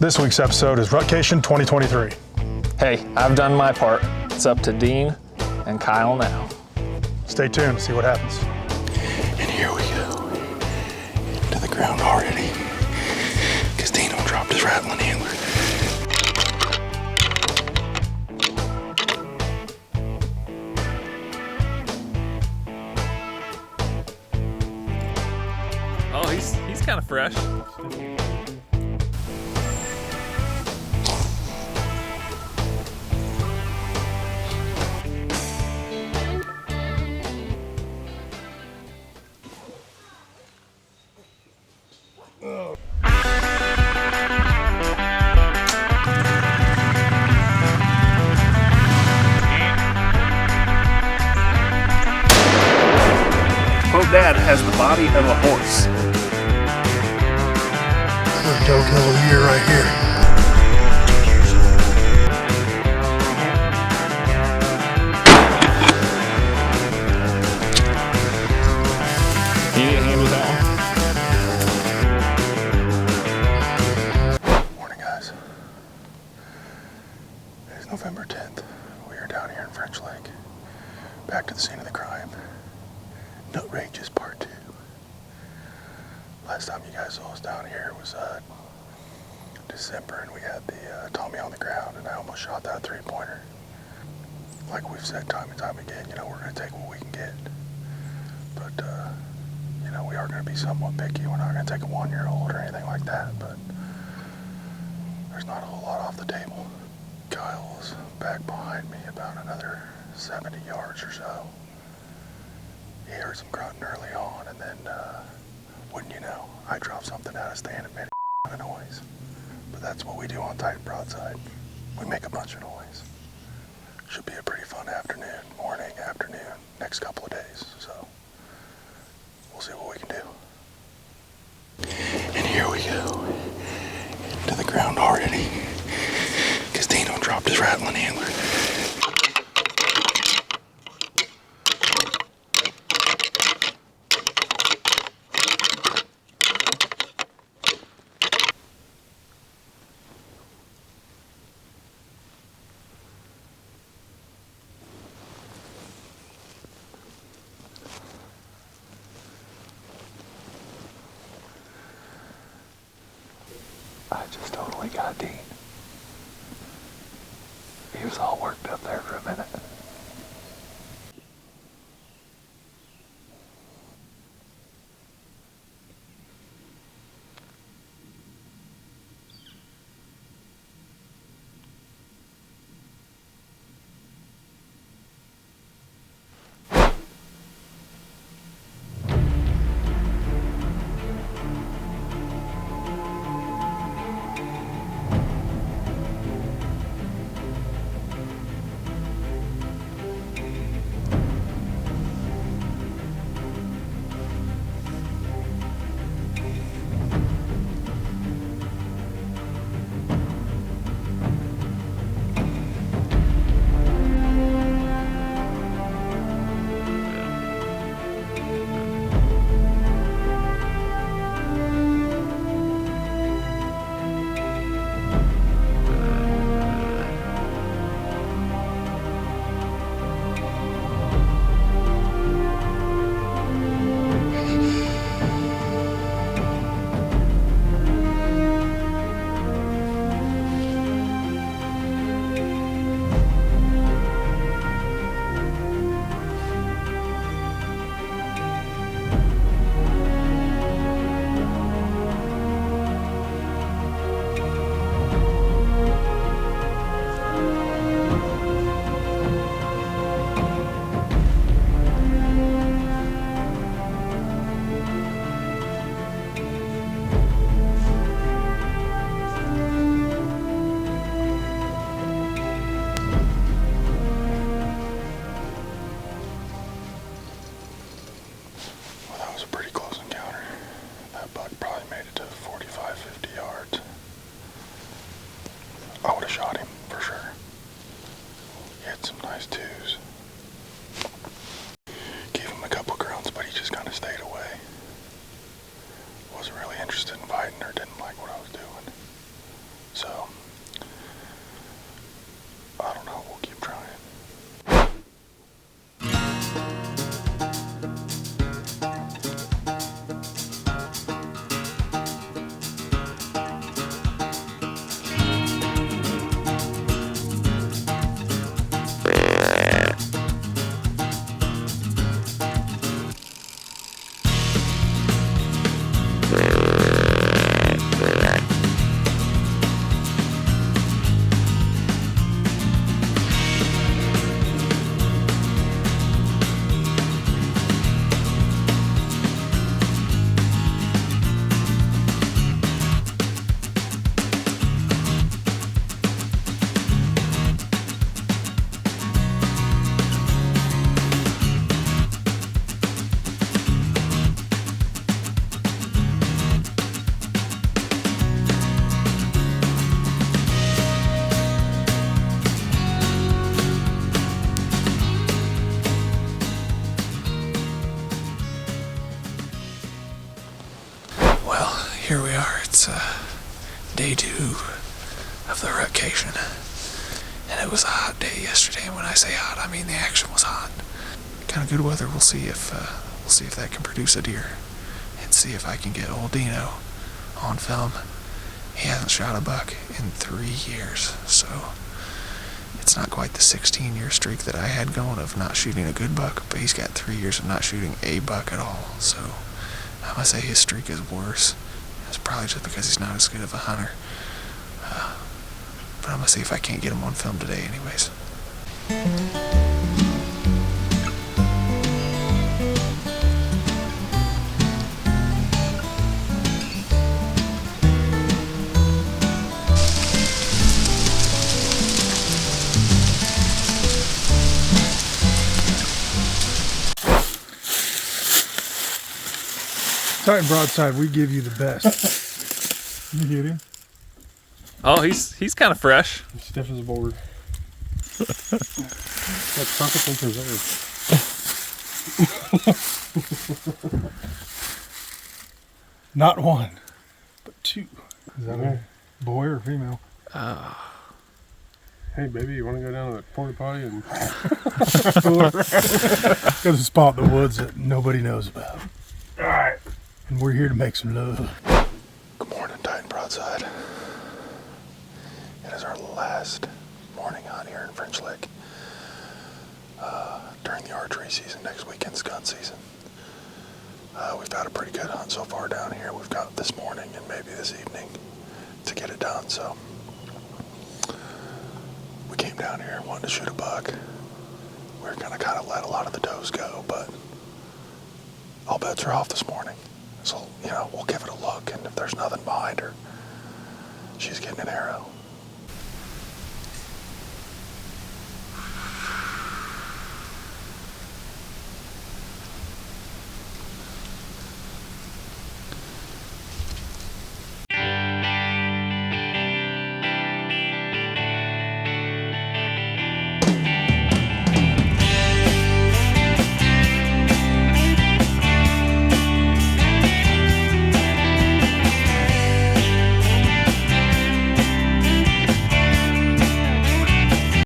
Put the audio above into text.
This week's episode is Rutcation 2023. Hey, I've done my part. It's up to Dean and Kyle now. Stay tuned to see what happens. And here we go, to the ground already, because Dino dropped his rattling antler. Oh, he's kind of fresh. Dad has the body of a horse. First doe kill of the year right here. You didn't handle that one? Morning, guys. It is November 10th. We are down here in French Lake. Back to the scene of the crime. Nutrageous Part 2. Last time you guys saw us down here was December, and we had the Tommy on the ground, and I almost shot that 3-pointer. Like we've said time and time again, you know, we're going to take what we can get. But, you know, we are going to be somewhat picky. We're not going to take a 1-year-old or anything like that, but there's not a whole lot off the table. Kyle's back behind me about another 70 yards or so. He heard some grunting early on, and then, wouldn't you know, I dropped something out of stand and made a noise. But that's what we do on tight and broadside. We make a bunch of noise. Should be a pretty fun afternoon, morning, afternoon, next couple of days. So, we'll see what we can do. And here we go, to the ground already, because Dino dropped his rattling antler. I just totally got Dean. He was all worked up there for a minute. day 2 of the rutcation. And it was a hot day yesterday, and when I say hot, I mean the action was hot. Kind of good weather. We'll see if that can produce a deer, and see if I can get old Dino on film. He hasn't shot a buck in 3 years, so it's not quite the 16-year streak that I had going of not shooting a good buck, but he's got 3 years of not shooting a buck at all. So I'm gonna say his streak is worse. It's probably just because he's not as good of a hunter. But I'm gonna see if I can't get him on film today anyways. Tight and broadside, we give you the best. You hit him? Oh, he's kind of fresh. Stiff as a board. That's perfectly preserved. Not one, but 2. Is that a boy or female? Hey, baby, you want to go down to the porta potty and Got a spot in the woods that nobody knows about. all right? And we're here to make some love. Good morning, tight and broadside. It is our last morning hunt here in French Lick during the archery season. Next weekend's gun season. We've had a pretty good hunt so far down here. We've got this morning and maybe this evening to get it done. So we came down here and wanted to shoot a buck. We were gonna kind of let a lot of the does go, but all bets are off this morning. So, we'll give it a look, and if there's nothing behind her, she's getting an arrow.